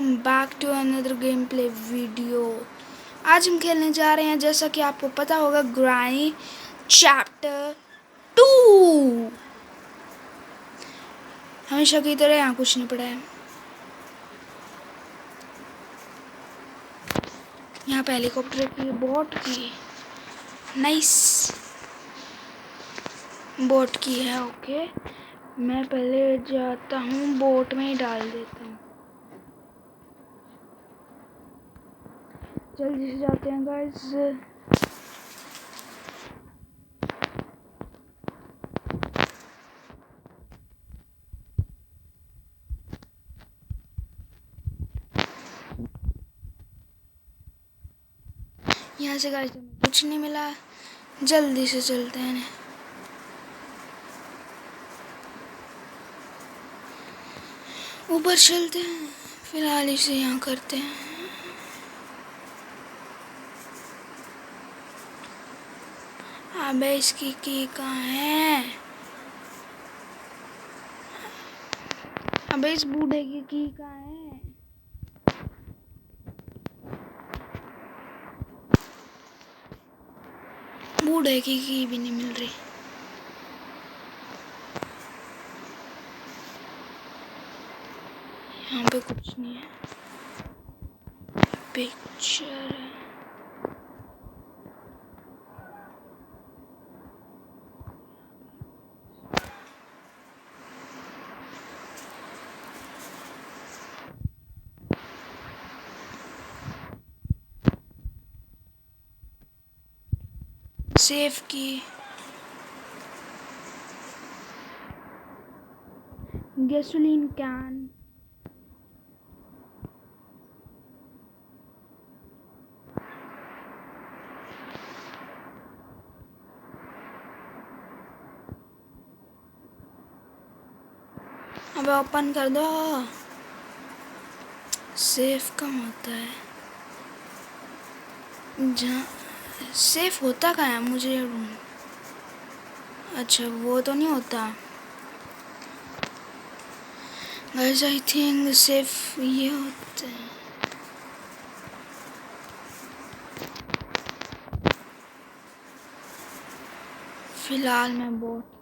Welcome back to another game play video. आज हम खेलने जा रहे हैं, जैसा कि आपको पता होगा, ग्रानी चैप्टर 2। हमेशा की तरह यहाँ कुछ नहीं पड़ा है। यहाँ पे हेलीकॉप्टर की, बोट की, नाइस बोट की है। ओके, मैं पहले जाता हूँ, बोट में ही डाल देता हूँ। जल्दी से जाते हैं गाइस। यहाँ से गाइस कुछ नहीं मिला, जल्दी से चलते हैं। ऊपर चलते हैं, फिलहाल इसे यहाँ करते हैं। अबे इसकी की कहाँ है? अबे इस बूढ़े की कहाँ है? बूढ़े की भी नहीं मिल रही। यहाँ पे कुछ नहीं है। पिक्चर है। सेफ की, गैसोलीन कैन, अब ओपन कर दो। सेफ कम होता है, जहाँ सेफ होता कहाँ है मुझे? अच्छा, वो तो नहीं होता गाइस। आई थिंक सेफ ये होता है। फिलहाल मैं बोट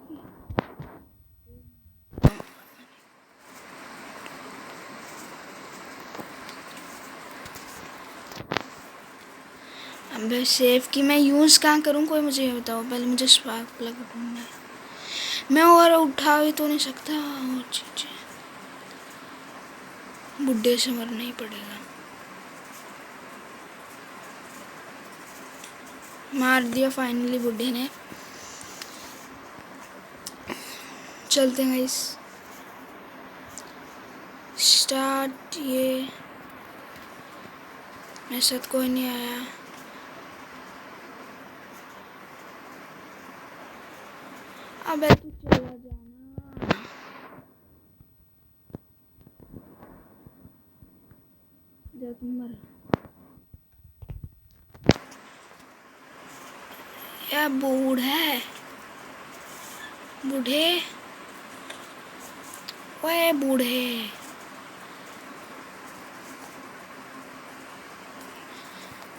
अब सेफ की मैं यूज़ कहाँ करूँ, कोई मुझे ये बताओ। पहले मुझे स्पार्क प्लग ढूंढना है। मैं और उठा भी तो नहीं सकता और चीज़ें। बुड्ढे से मरना ही पड़ेगा। मार दिया फाइनली बुड्ढे ने। चलते हैं गाइस, स्टार्ट। ये मेरे साथ कोई नहीं आया। अबे तू चला जाना, जब मर या बूढ़ है, बूढ़े, ओए बूढ़े,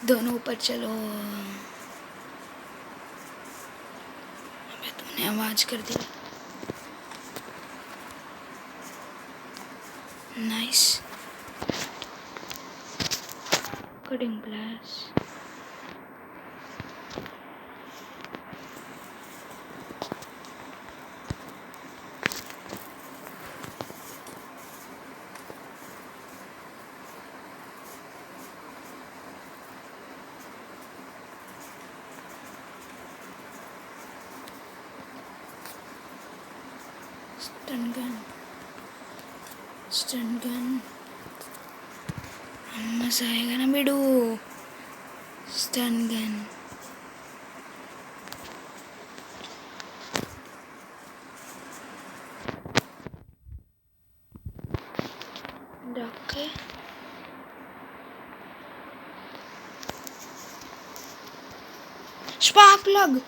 दोनों ऊपर चलो। अबे तूने आवाज कर दी। Nice cutting glass. Stun gun मजा आएगा ना बेडू। Stun gun okay, spark plug.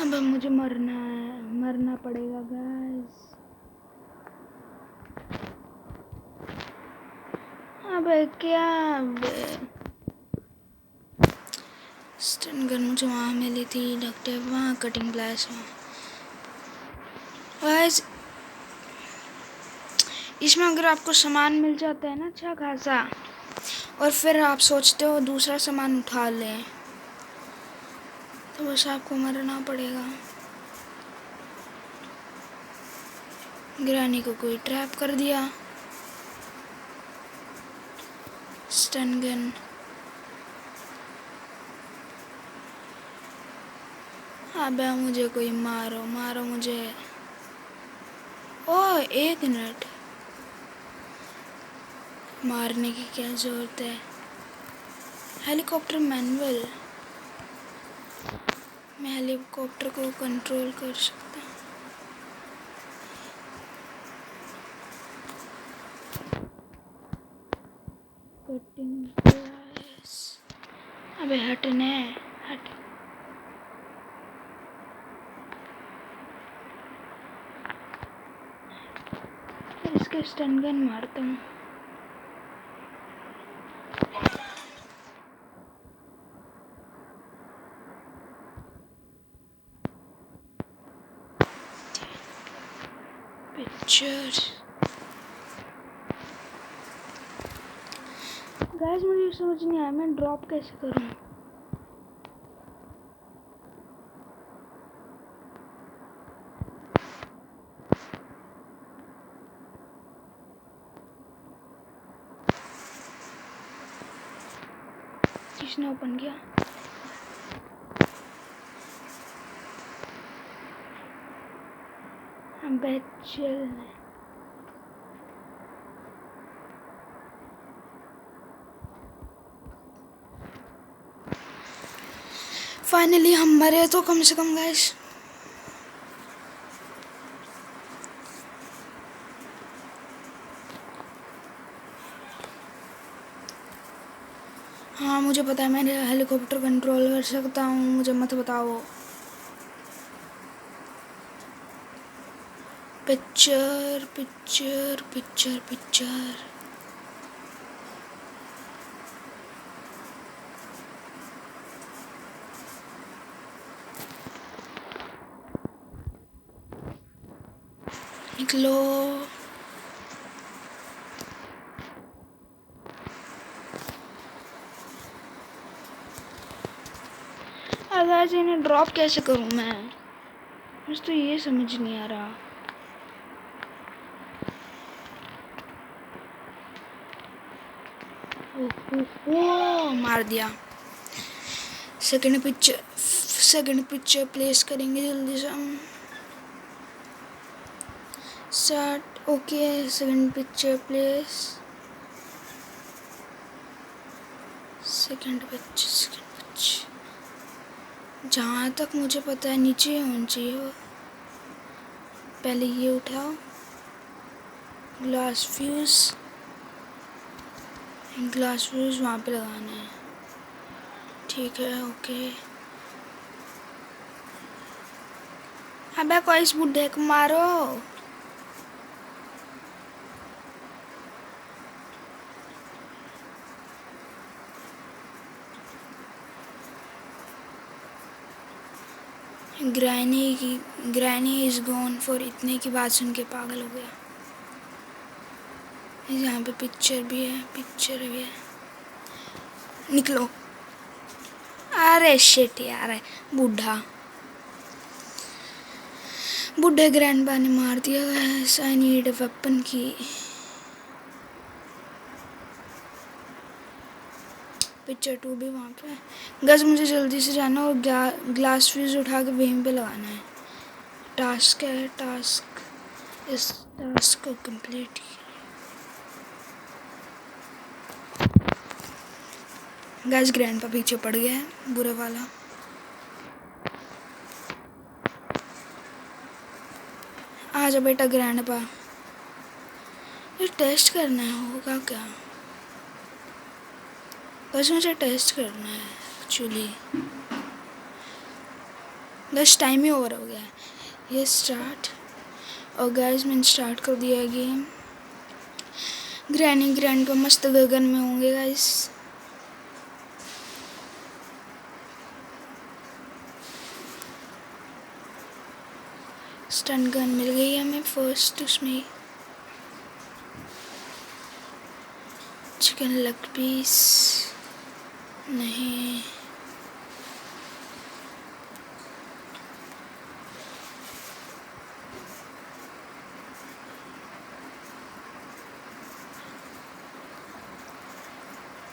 अब मुझे मरना पड़ेगा गाइस। अबे क्या स्टन गन मुझे वहाँ मिली थी, लगता है वहाँ कटिंग ग्लास वहाँ। गाइस इसमें अगर आपको सामान मिल जाता है ना अच्छा खासा, और फिर आप सोचते हो दूसरा सामान उठा लें, तो बस आपको मरना पड़ेगा। ग्रैनी को कोई ट्रैप कर दिया। स्टन गन अबे मुझे कोई मारो मुझे। ओह 1 मिनट, मारने की क्या जरूरत है। हेलीकॉप्टर मैनुअल, मैं हेलीकॉप्टर को कंट्रोल कर सकता हूँ। कटिंग ग्लास, अबे हटने हट। इसका स्टन गन मारता हूँ। पिक्चर गाइस मुझे समझ नहीं आया मैं ड्रॉप कैसे करूँ। किसने ओपन किया? चल फाइनली हम मरे तो कम से कम गाइस। हाँ मुझे पता है, मैं हेलीकॉप्टर कंट्रोल कर सकता हूँ, मुझे मत बताओ। पिक्चर पिक्चर पिक्चर पिक्चर निकलो। अगर इन्हें ड्रॉप कैसे करूँ मैं, मुझे तो ये समझ नहीं आ रहा। ओ मार दिया। सेकंड पिक्चर प्लेस करेंगे जल्दी से हम। Start. Okay second picture place. Second picture जहाँ तक मुझे पता है नीचे होना चाहिए। पहले ये उठाओ, ग्लास फ्यूज वहाँ पे लगाना है। ठीक है ओके। अबे कोई इस बुड्ढे को मारो। ग्रैनी इज गॉन फॉर, इतने की बात सुन के पागल हो गया। यहाँ पे पिक्चर भी है। निकलो। अरे शिट यार, बुढ़े ग्रैंडपा ने मार दिया। आई नीड वेपन की। पिक्चर 2 भी वहाँ पे। गज मुझे जल्दी से जाना और ग्लास फ्यूज उठा के वहीं पे लगाना है। टास्क इस टास्क को कंप्लीट। गज ग्रैंडपा पीछे पड़ गया है बुरे वाला। आजा बेटा ग्रैंडपा, ये टेस्ट करना है होगा क्या। बस मुझे टेस्ट करना है एक्चुअली। बस टाइम ही ओवर हो गया है। ये स्टार्ट, और गाइस मैंने स्टार्ट कर दिया है गेम। ग्रैनी ग्रैंड पर मस्त गगन में होंगे गाइस। स्टन गन मिल गई है हमें फर्स्ट उसमें। चिकन लेग पीस नहीं,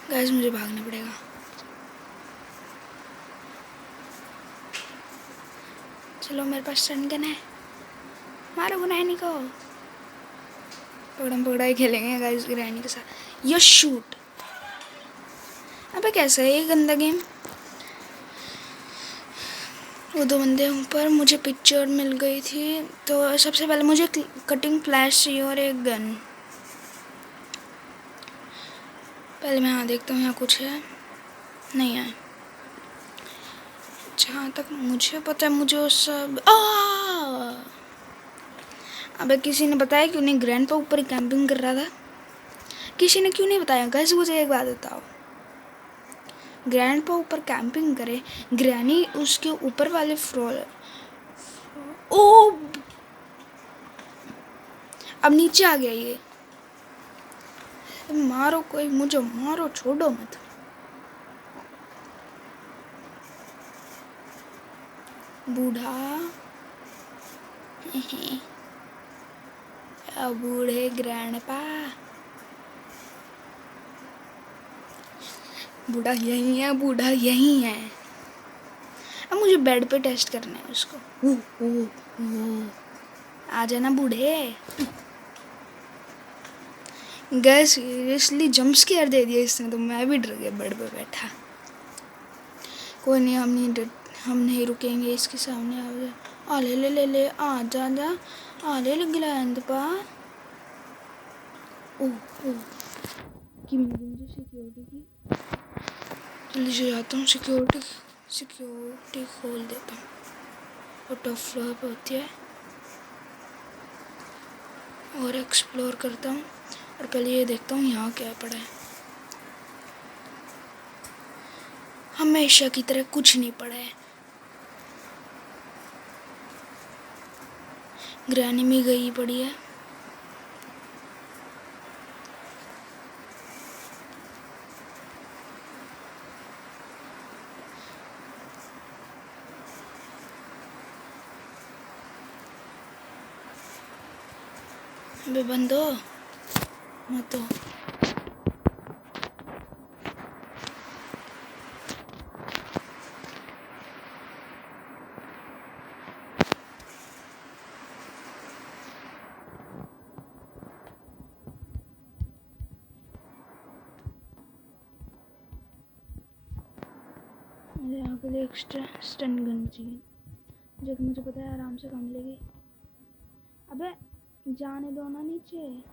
गाइस मुझे भागना पड़ेगा। चलो मेरे पास स्टन गन है, मारो ग्रैनी को। पकड़म पकड़ाई खेलेंगे गाइस ग्रैनी के साथ। यो शूट, अबे कैसा है ये गंदा गेम। वो दो बंदे ऊपर, मुझे पिक्चर मिल गई थी। तो सबसे पहले मुझे कटिंग फ्लैश चाहिए और एक गन। पहले मैं यहाँ देखता हूँ, यहाँ कुछ है नहीं है। जहाँ तक मुझे पता है मुझे वो सब अबे किसी ने बताया क्यों नहीं ग्रैंड पर ऊपर कैंपिंग कर रहा था? किसी ने क्यों नहीं बताया? गाइस मुझे एक बात बताओ, ग्रैंड पर ऊपर कैंपिंग करे, ग्रैनी उसके ऊपर वाले फ्लोर। ओ अब नीचे आ गया ये। मारो कोई, मुझे मारो, छोड़ो मत। बूढ़ा बूढ़े ग्रैंडपा, बूढ़ा यही है, बूढ़ा यही है। अब मुझे बेड पे टेस्ट करना है उसको। आ जाना बूढ़े। गैस सीरियसली जंप स्केयर दे दिया इसने, तो मैं भी डर गया बेड पे बैठा। कोई नहीं, हम नहीं रुकेंगे इसके सामने। आ ले ले ले ले, आ जा जा, आ ले ले ग्लैंड पा। ओह ओह कि मुझे सिक्योरिटी की, जल्दी से जाता हूँ। सिक्योरिटी खोल देता हूँ। और टॉप फ्लोर पे होती है, और एक्सप्लोर करता हूँ। और पहले ये देखता हूँ यहाँ क्या पड़ा है। हमेशा की तरह कुछ नहीं पड़ा है। ग्रैनी में गई पड़ी है। अबे बंद हो मत हो। मुझे यहाँ के लिए एक्स्ट्रा स्टन गन चाहिए, जो कि मुझे पता है आराम से काम लेगी। अबे जाने दो ना नीचे।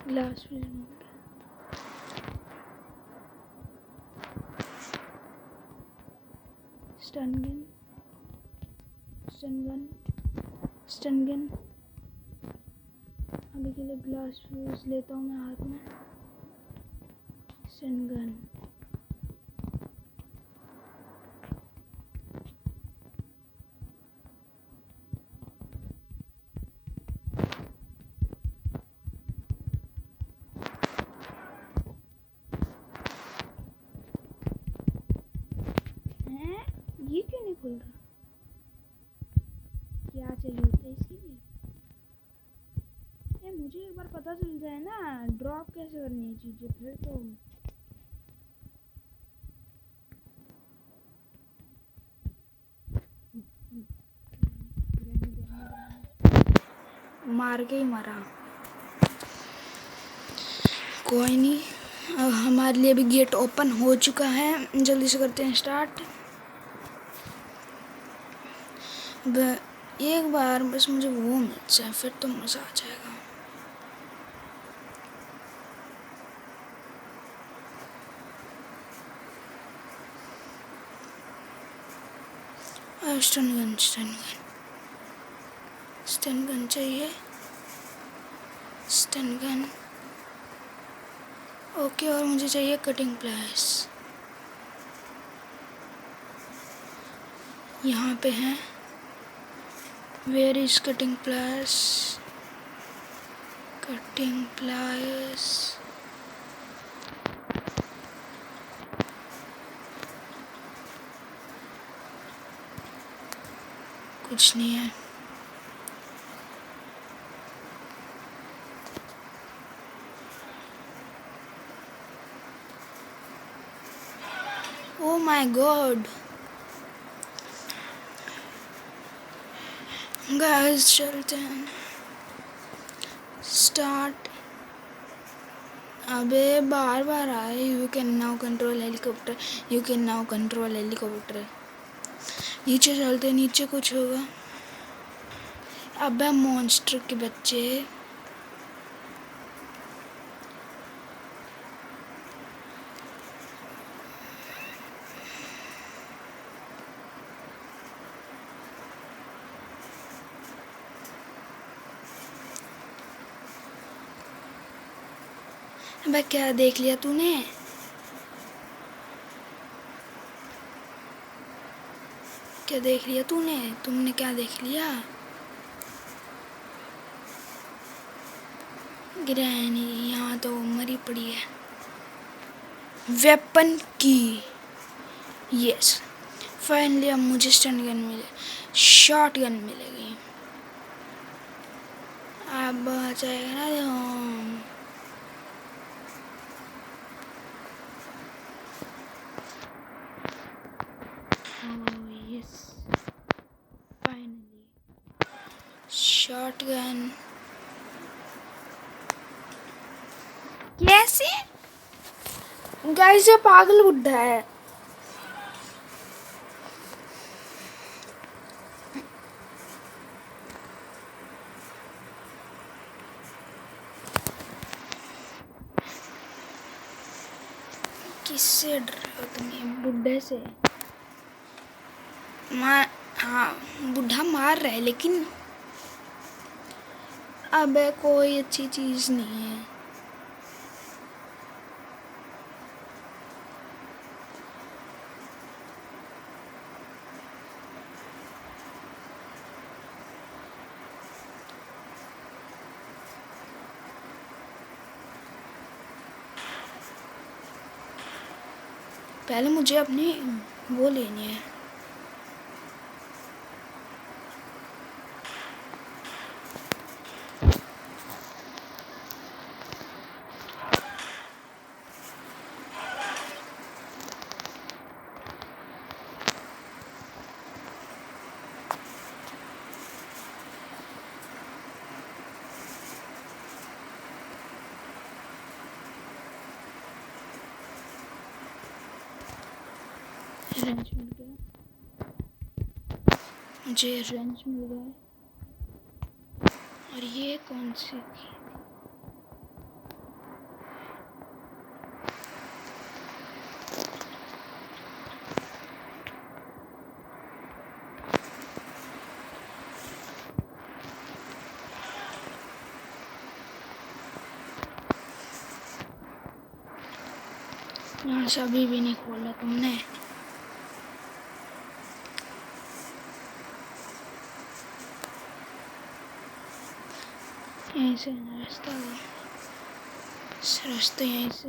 Glass freeze stun gun, stun gun, stun gun. अभी के लिए ग्लास फ्यूज लेता हूँ मैं हाथ में। स्टन गन, ये क्यों नहीं खुल रहा? क्या चाहिए होता है इसके लिए? मुझे एक बार पता चल जाए ना ड्रॉप कैसे करनी है चीजें, फिर तो मार के ही मरा। कोई नहीं, अब हमारे लिए भी गेट ओपन हो चुका है। जल्दी से करते हैं स्टार्ट। एक बार बस मुझे वो मिल जाए, फिर तो मज़ा आ जाएगा। स्टन गन, स्टन गन चाहिए, स्टन गन। ओके, और मुझे चाहिए कटिंग प्लायर्स। यहाँ पे हैं। Where is cutting pliers? Cutting pliers कुछ नहीं है। ओ माय गॉड गाइस, चलते हैं। स्टार्ट। अबे बार बार आए। You can now control helicopter, you can now control helicopter. नीचे चलते, नीचे कुछ होगा। अबे मॉन्स्टर के बच्चे। अबे क्या देख लिया तूने? क्या देख लिया तूने? तुमने क्या देख लिया? ग्रैनी यहाँ तो मरी पड़ी है। वेपन की। यस, फाइनली अब मुझे स्टन गन मिले, शॉट गन मिलेगी। अब बचाएगा ना हम। Yes, finally shot gun. कैसे? गाइस, ये पागल बुड्ढा है। किससे डर रहे हो तुम? बुड्ढे से। हाँ, बुढ़ा मार रहा है, लेकिन अब कोई अच्छी चीज़ नहीं है। पहले मुझे अपनी वो लेनी है। रेंज मिल गया, मुझे रेंज मिल गया। और ये कौन सी थी? यहाँ से अभी भी नहीं खोला तुमने। यहीं से रास्ता, रास्ते यहीं से।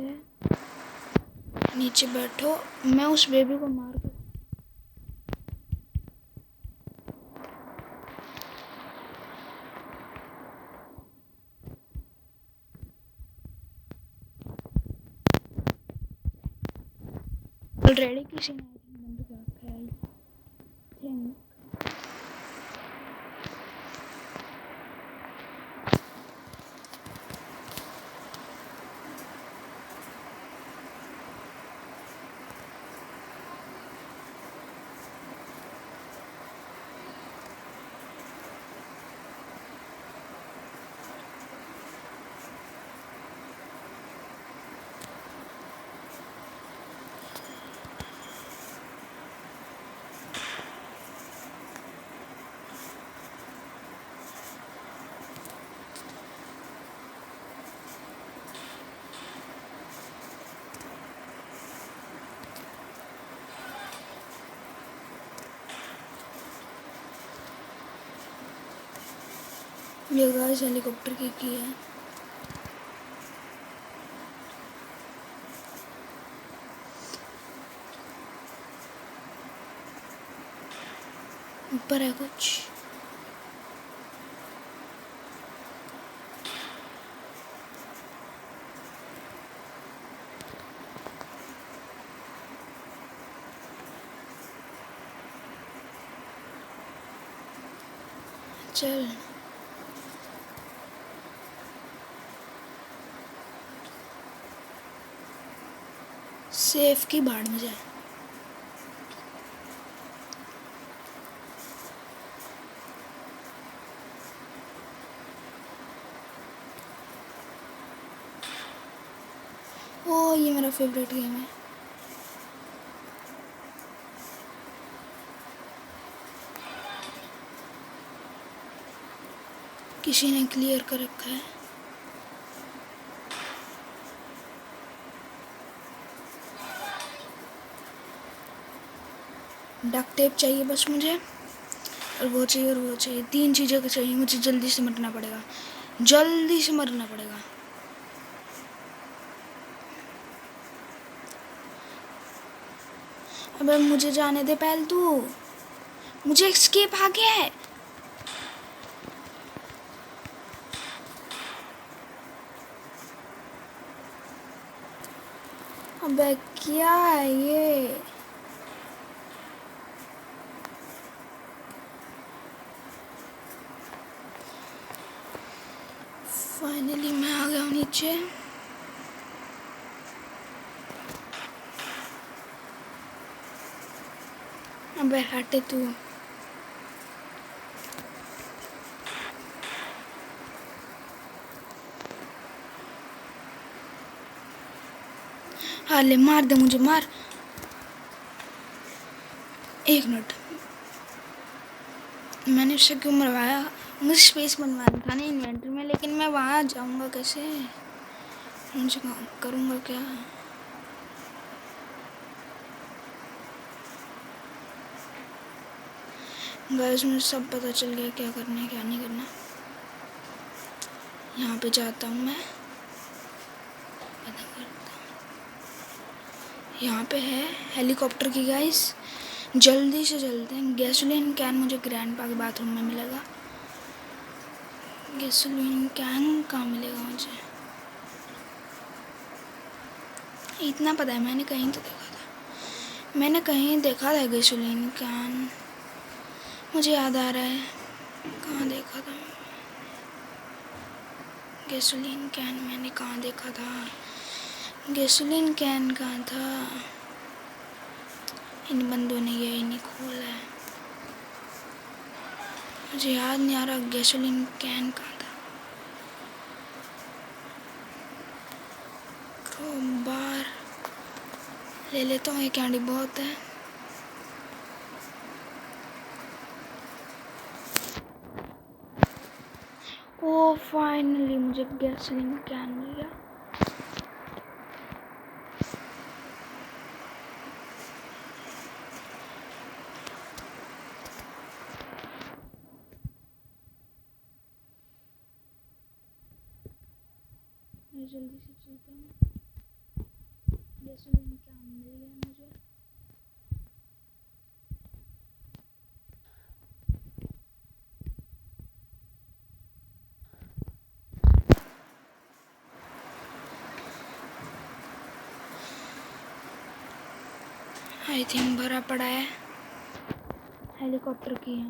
नीचे बैठो, मैं उस बेबी को मार कर ऑलरेडी किसी ने बंद कर रखा है। थिंक ये गाइस हेलीकॉप्टर की है। ऊपर है कुछ। चल सेफ की भाड़ में जाए। ओ ये मेरा फेवरेट गेम है। किसी ने क्लियर कर रखा है। डक टेप चाहिए बस मुझे, और वो चाहिए और वो चाहिए। 3 चीज़ें चाहिए मुझे। जल्दी से मरना पड़ेगा, जल्दी से मरना पड़ेगा। अबे मुझे जाने दे पहले तू, मुझे एस्केप आ गया है। अबे क्या है ये? फाइनली मैं आ गया हूँ नीचे। अबे हटे तू। हाँ ले मार दे मुझे, मार। 1 मिनट, मैंने उससे क्यों मरवाया? मुझे स्पेस बनवाना था ना इन्वेंटरी में, लेकिन मैं वहाँ जाऊँगा कैसे? मुझे करूँगा क्या? गाइस मुझे सब पता चल गया क्या करना है क्या नहीं करना। यहाँ पे जाता हूँ मैं, पता करता हूँ। यहाँ पे है हेलीकॉप्टर की गाइस, जल्दी से चलते हैं। गैसोलीन कैन मुझे ग्रैंडपा के बाथरूम में मिलेगा। गैसोलीन कैन कहाँ मिलेगा मुझे? इतना पता है, मैंने कहीं तो देखा था, मैंने कहीं देखा था गैसोलीन कैन। मुझे याद आ रहा है कहाँ देखा था गैसोलीन कैन। मैंने कहाँ देखा था गैसोलीन कैन? कहाँ था? इन बंदों ने यही नहीं खोला है। मुझे याद नहीं आ रहा गैसोलीन कैन कहाँ था। बार ले लेता हूँ, ये कैंडी बहुत है। ओ फाइनली मुझे गैसोलीन कैन मिल गया। मैं जल्दी से चलता हूँ। गैसोलीन कैन मिल गया मुझे। आई थिंक भरा पड़ा है। हेलीकॉप्टर की है।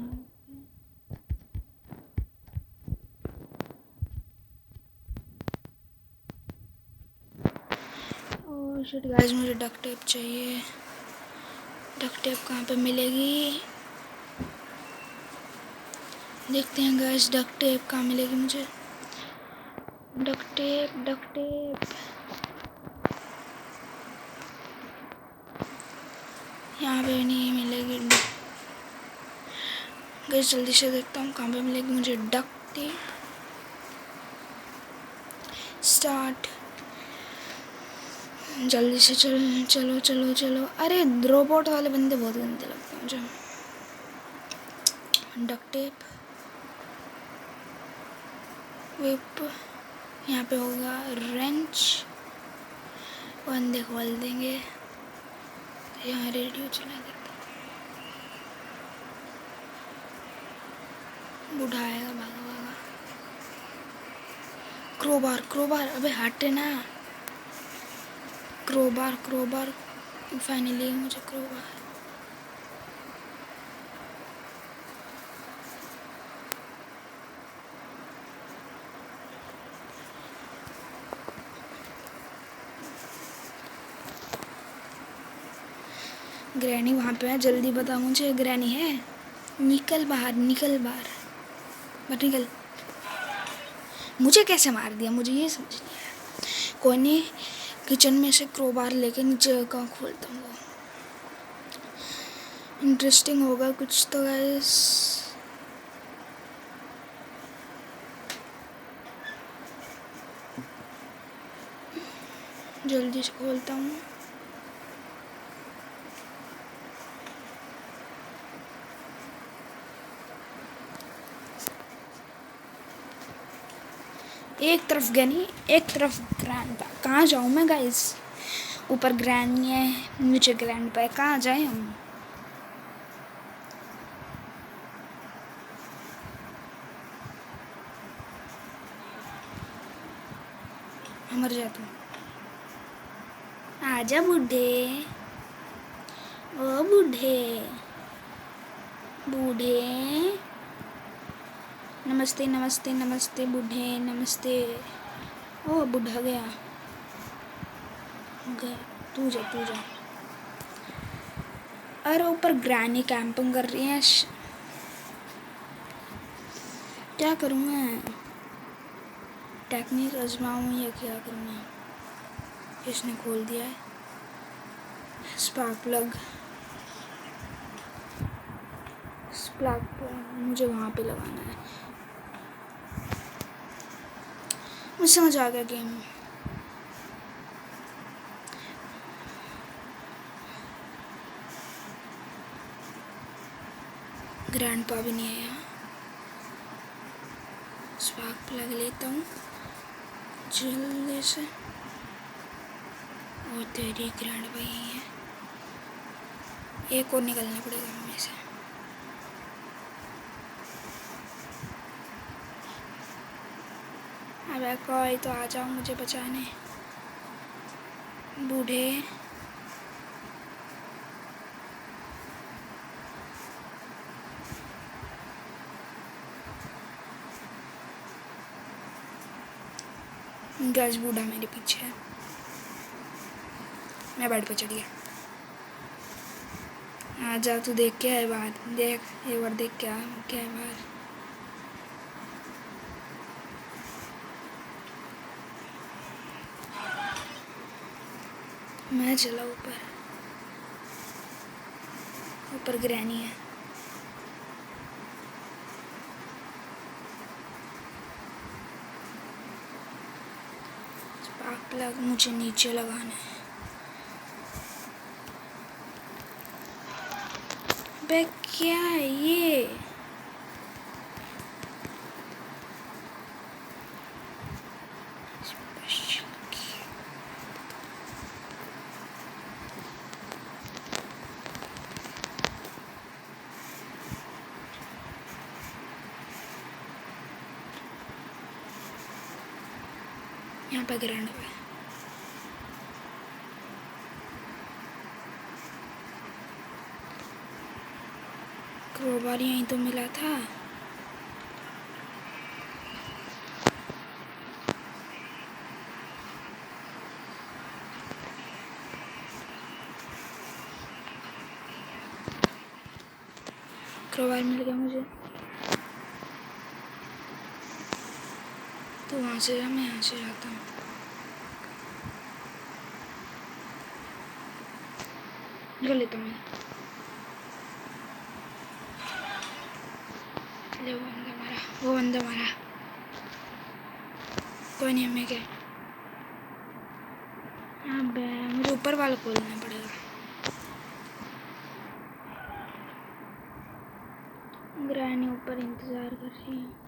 ओह शिट गाइस, मुझे डक टेप चाहिए। डक टेप कहाँ पे मिलेगी? देखते हैं गाइस, डक टेप कहाँ मिलेगी मुझे। डक टेप, डक टेप यहाँ पे नहीं मिलेगी। गाइस जल्दी से देखता हूँ कहाँ पे मिलेगी मुझे डक टेप। स्टार्ट, जल्दी से चलो चलो चलो। अरे रोबोट वाले बंदे बहुत गंदे लगते हैं मुझे। डक टेप, whip, यहाँ पे होगा रेंच, बंदे खोल देंगे, यहाँ रेडियो चला देते, बुढ़ाएगा भागा भागा। क्रोबार क्रोबार, अबे हटे ना, क्रोबार क्रोबार, फाइनली मुझे क्रोबार। ग्रैनी वहाँ पे है, जल्दी बता मुझे, ग्रैनी है, निकल बाहर, निकल बाहर, बट निकल। मुझे कैसे मार दिया, मुझे ये समझ नहीं आया। कोई नहीं, किचन में से क्रोबार लेके नीचे का खोलता हूँ, इंटरेस्टिंग होगा कुछ तो गाइस। जल्दी से खोलता हूँ। एक तरफ गनी, एक तरफ ग्रैंड। कहाँ जाऊँ मैं गाइस? ऊपर ग्रैनी है, नीचे ग्रैंड पे, कहाँ जाए हम? मर जा तू। आजा बूढ़े, ओ बूढ़े, बूढ़े, नमस्ते नमस्ते नमस्ते बूढ़े, नमस्ते। ओ बूढ़ा गया, तू जा तू जा। अरे ऊपर ग्रैनी कैंपिंग कर रही है, क्या करूँ मैं? टेक्निक आजमाऊँ या क्या करूँ मैं? इसने खोल दिया है स्पार्क प्लग, स्पार्क प्लग मुझे वहाँ पे लगाना है। मुझे समझ आ गया गेम। ग्रैंडपा भी नहीं है यहाँ। स्पार्क प्लग लेता हूँ जल्दी से। और तेरी ग्रैंडपा यही है, एक और निकलना पड़ेगा हमें से। अबे कोई तो आ जाओ मुझे बचाने, बूढ़े। गज बूढ़ा मेरे पीछे है, मैं बेड पे चढ़ गया। आ जा, तू देख क्या है बाहर, देख एक बार, देख क्या क्या है बाहर। मैं चला ऊपर, ऊपर ग्रैनी है। स्पार्क प्लग मुझे नीचे लगाना है। बे क्या है ये? यहाँ पे ग्रैंड है। क्रोबार यहीं तो मिला था। क्रोबार मिल गया मुझे। तो वहाँ से जा, मैं यहाँ से जाता हूँ। निकल लेता हूँ मैं। ले वो बंदा मारा, वो बंदा मारा। कोई नहीं, हमें क्या। अबे मुझे ऊपर वाला खोलना पड़ेगा। ग्रैनी ऊपर इंतज़ार कर रही है।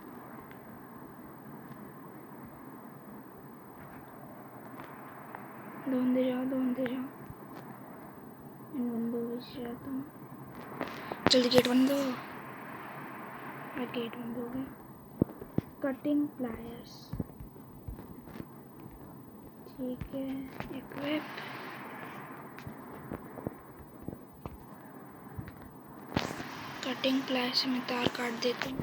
धोंदे जाओ इन बंदों से जाता हूँ। जल्दी गेट बंद हो। गेट बंद हो गया। कटिंग प्लायर्स, ठीक है। इक्विप, कटिंग प्लायर्स से मैं तार काट देती हूँ।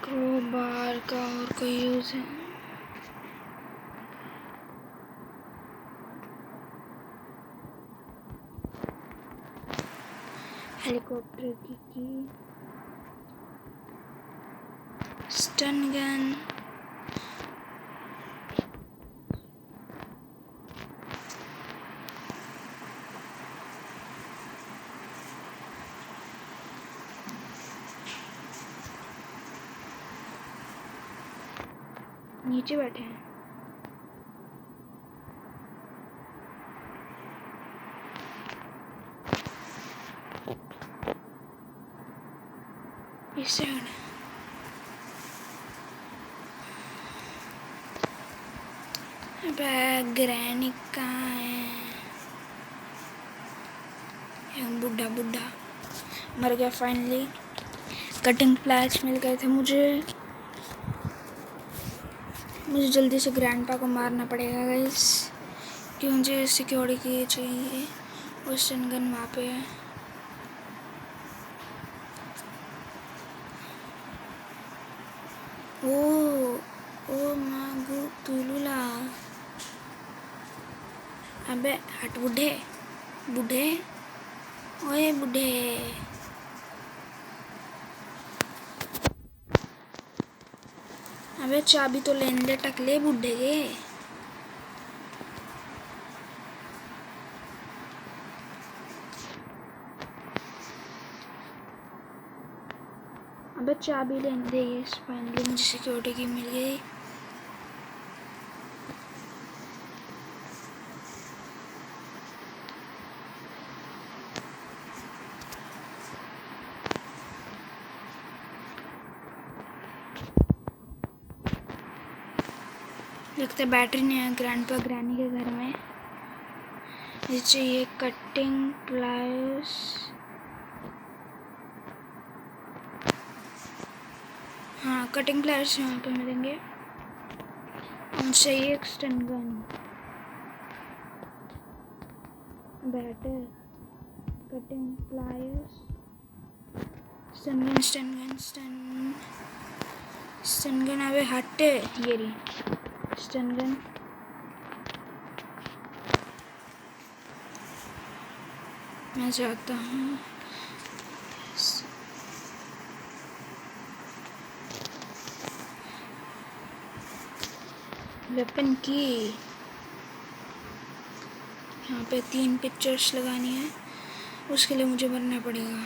क्रोबार का और कोई यूज है? हेलीकॉप्टर की स्टन गन, नीचे बैठे हैं। इस साइड ग्रैनी कहाँ है? बुढ़ा मर गया फाइनली। कटिंग प्लायर्स मिल गए थे मुझे जल्दी से ग्रैंडपा को मारना पड़ेगा गाइस, कि मुझे सिक्योरिटी चाहिए। और स्टन गन वहाँ पे है। ओ मागू तुलुला। अबे हट बुढ़े, ओए बुढ़े। अबे चाबी तो लेने दे टकले बुढ़े के। अबे चाबी लेने दे। ये फाइनली मुझे सिक्योरिटी की मिल गई। लगता है बैटरी नहीं है ग्रैंडपा ग्रैनी के घर में। ये चाहिए कटिंग प्लायर्स, हाँ कटिंग प्लायर्स यहाँ पे मिलेंगे। और चाहिए एक stun gun, batter, cutting pliers, stun gun. अबे हटे, ये रही स्टन गन। मैं चाहता हूँ वेपन की। यहाँ पे 3 पिक्चर्स लगानी है, उसके लिए मुझे बनना पड़ेगा।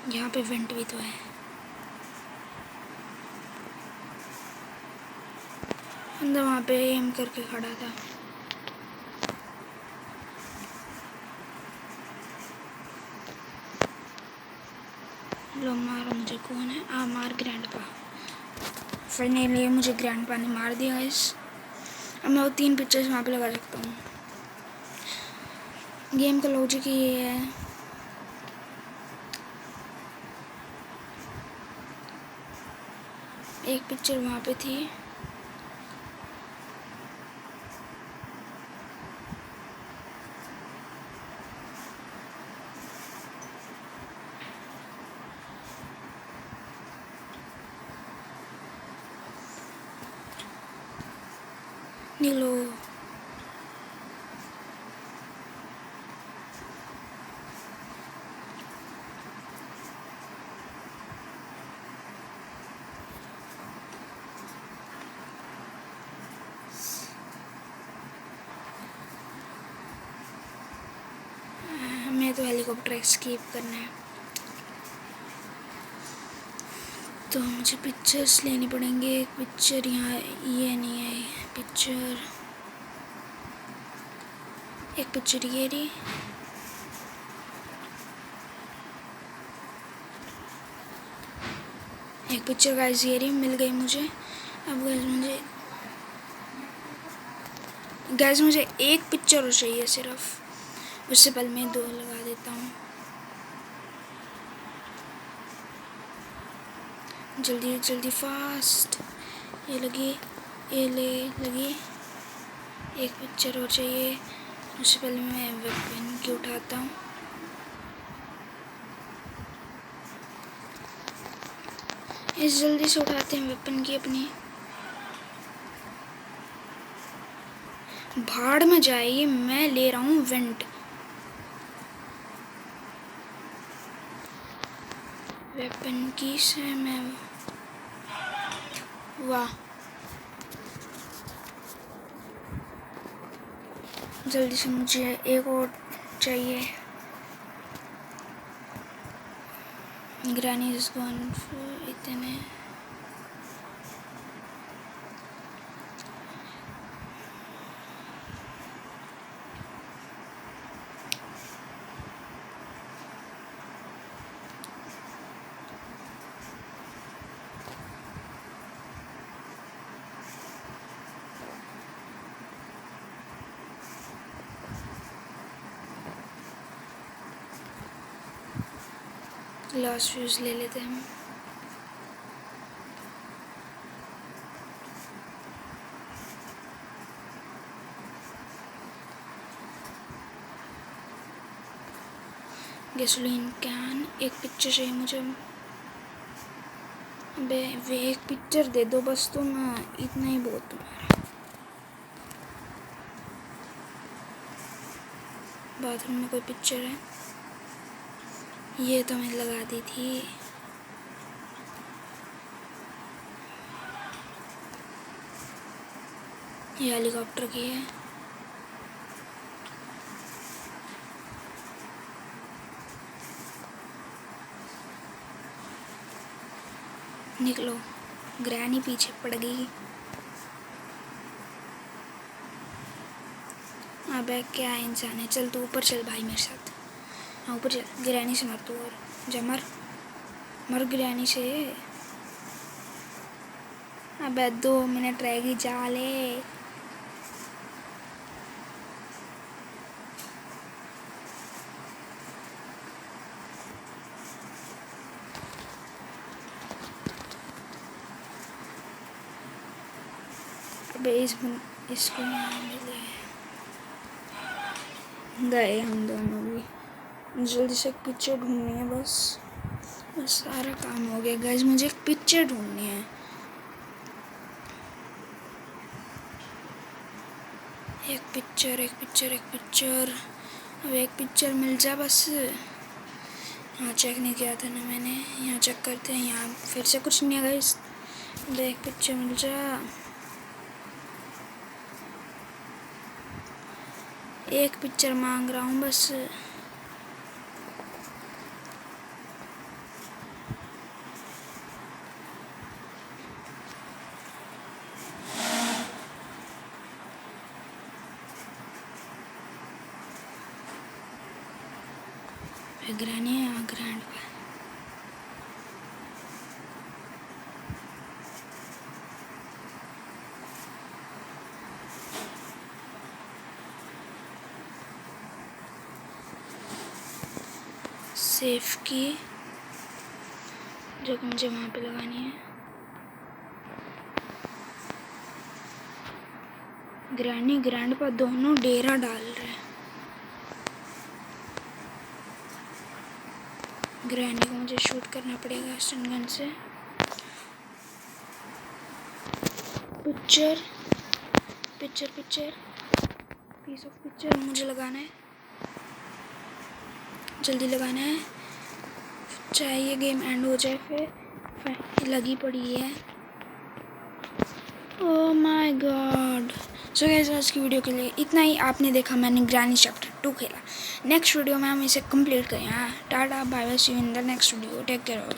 यहाँ पे वेंट भी तो है। अंदर वहाँ पे एम करके खड़ा था। लो मारो मुझे। कौन है? मार ग्रैंडपा। फाइनली मुझे ग्रैंडपा ने मार दिया गाइस। अब मैं वो 3 पिक्चर्स वहाँ पे लगा सकता हूँ। गेम का लॉजिक ये है, एक पिक्चर वहाँ पे थी, नीलो। हमें तो हेलीकॉप्टर एस्केप करना है। तो मुझे पिक्चर्स लेनी पड़ेंगे। एक पिक्चर यहाँ, ये नहीं है पिक्चर, एक पिक्चर ये रही, एक पिक्चर गाइस ये रही, मिल गई मुझे। अब गाइस मुझे एक पिक्चर और चाहिए सिर्फ, उससे पहले मैं 2 लगा देता हूँ। जल्दी जल्दी फास्ट, ये लगी, ये लगी, एक पिक्चर और चाहिए। उससे पहले मैं वेपन की उठाता हूँ। इस जल्दी से उठाते हैं वेपन की अपनी। भाड़ में जाइए, मैं ले रहा हूँ वेंट। वेपन की से मैं, वाह, जल्दी से मुझे एक और चाहिए। ग्रैनी इज गॉन, इतने लास्ट फ्यूज ले लेते हैं हम। गैसोलीन कैन, एक पिक्चर चाहिए मुझे। अबे वे एक पिक्चर दे दो बस, तुम इतना ही बहुत तुम्हारा। बाथरूम में कोई पिक्चर है, ये तो मैंने लगा दी थी। ये हेलीकॉप्टर की है। निकलो, ग्रैनी पीछे पड़ गई। अबे क्या इंसान है, चल तू ऊपर चल भाई मेरे साथ। हाँ ऊपर चल, ग्रैनी से मर तू, और जा मर, मर ग्रैनी से। अबे 2 मिनट रहेगी, जा ले। अबे इसको मिले गए हम दोनों भी। जल्दी से एक पिक्चर ढूंढनी है बस सारा काम हो गया गाइस। मुझे एक पिक्चर ढूंढनी है। एक पिक्चर, एक पिक्चर, एक पिक्चर। अब एक पिक्चर मिल जा बस। यहाँ चेक नहीं किया था ना मैंने, यहाँ चेक करते हैं। यहाँ फिर से कुछ नहीं है गाइस। एक पिक्चर मिल जा, एक पिक्चर मांग रहा हूँ बस। ग्रैनी है, ग्रैंड पे सेफ की जो कि मुझे वहाँ पे लगानी है। ग्रैनी ग्रैंड पर दोनों डेरा डाल रहे हैं। ग्रैनी को मुझे शूट करना पड़ेगा स्टन गन से। Picture picture picture piece of picture मुझे लगाना है, जल्दी लगाना है, चाहे ये गेम एंड हो जाए। फिर लगी पड़ी है। Oh my God. So guys आज की वीडियो के लिए इतना ही। आपने देखा मैंने ग्रैनी चैप्टर 2 खेला। नेक्स्ट वीडियो में हम इसे कंप्लीट करें। Tata bye bye, see you in the next video, take care.